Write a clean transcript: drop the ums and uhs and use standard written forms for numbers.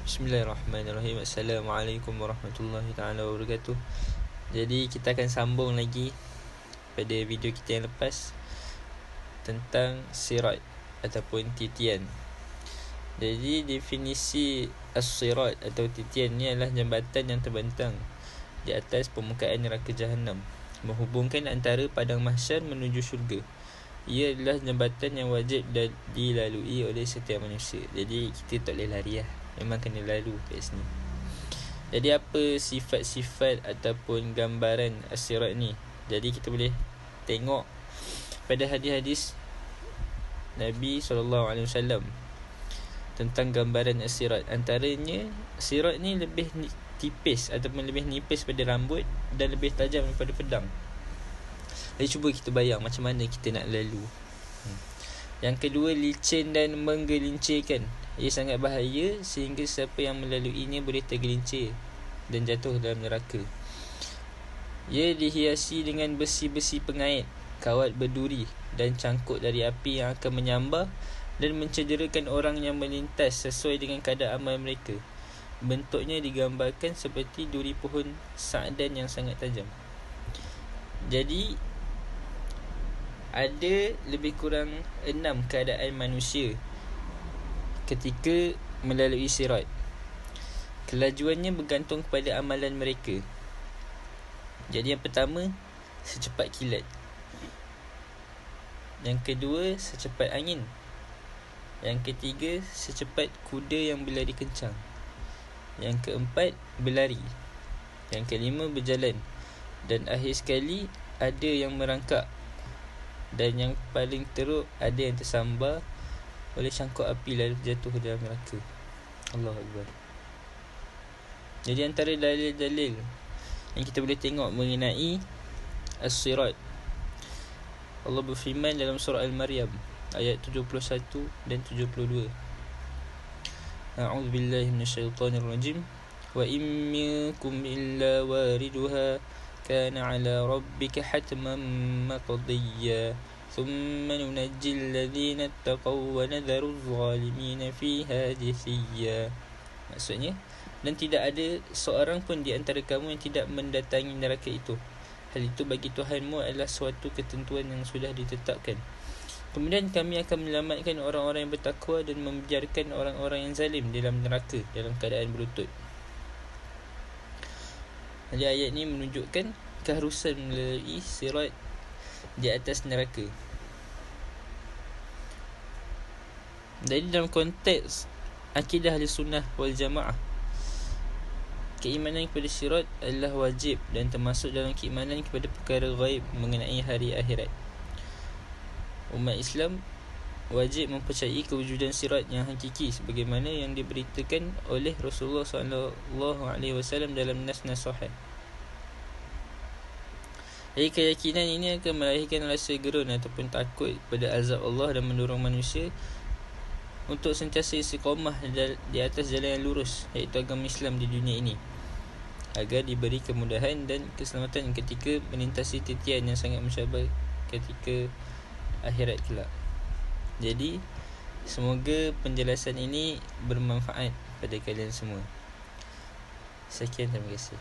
Bismillahirrahmanirrahim. Assalamualaikum warahmatullahi ta'ala wabarakatuh. Jadi kita akan sambung lagi pada video kita yang lepas tentang sirat ataupun titian. Jadi definisi as-sirat atau titian ni adalah jambatan yang terbentang di atas permukaan neraka Jahannam, menghubungkan antara padang mahsyar menuju syurga. Ia adalah jambatan yang wajib dilalui oleh setiap manusia. Jadi kita tak boleh lari lah, memang kena lalu kat sini. Jadi apa sifat-sifat ataupun gambaran as-sirat ni? Jadi kita boleh tengok pada hadis-hadis Nabi SAW tentang gambaran as-sirat. Antaranya sirat ni lebih tipis ataupun lebih nipis pada rambut dan lebih tajam daripada pedang. Jadi cuba kita bayang macam mana kita nak lalu. Yang kedua, licin dan menggelincirkan. Ia sangat bahaya sehingga siapa yang melaluinya boleh tergelincir dan jatuh dalam neraka. Ia dihiasi dengan besi-besi pengait, kawat berduri dan cangkuk dari api yang akan menyambar dan mencederakan orang yang melintas sesuai dengan kadar amal mereka. Bentuknya digambarkan seperti duri pohon sa'dan yang sangat tajam. Jadi ada lebih kurang 6 keadaan manusia ketika melalui sirat. Kelajuannya bergantung kepada amalan mereka. Jadi yang pertama, secepat kilat. Yang kedua, secepat angin. Yang ketiga, secepat kuda yang berlari kencang. Yang keempat, berlari. Yang kelima, berjalan. Dan akhir sekali, ada yang merangkak. Dan yang paling teruk, ada yang tersambar oleh cangkuk api lalu jatuh dalam neraka. Allahu Akbar. Jadi antara dalil-dalil yang kita boleh tengok mengenai as-sirat, Allah berfirman dalam surah Al-Maryam ayat 71 dan 72. A'udzubillahi minasyaitonirrajim. Wa in minkum illa wariduha kana 'ala rabbika hatman maqdiyya thumma nunajji alladhina ittaqaw wa nadharu adh-dhalimina fiha jithiya. Maksudnya, dan tidak ada seorang pun di antara kamu yang tidak mendatangi neraka itu. Hal itu bagi Tuhanmu adalah suatu ketentuan yang sudah ditetapkan. Kemudian kami akan menyelamatkan orang-orang yang bertakwa dan membiarkan orang-orang yang zalim dalam neraka dalam keadaan berlutut. Jadi ayat ni menunjukkan keharusan melalui sirat di atas neraka. Jadi dalam konteks akidah Ahlussunnah wal Jamaah, keimanan kepada sirat adalah wajib dan termasuk dalam keimanan kepada perkara ghaib mengenai hari akhirat. Umat Islam wajib mempercayai kewujudan sirat yang hakiki sebagaimana yang diberitakan oleh Rasulullah SAW dalam nas-nas sahih. Jadi keyakinan ini akan melahirkan rasa gerun ataupun takut pada azab Allah dan mendorong manusia untuk sentiasa istiqamah di atas jalan yang lurus, iaitu agama Islam di dunia ini, agar diberi kemudahan dan keselamatan ketika melintasi titian yang sangat mencabar ketika akhirat kelak. Jadi semoga penjelasan ini bermanfaat pada kalian semua. Sekian, terima kasih.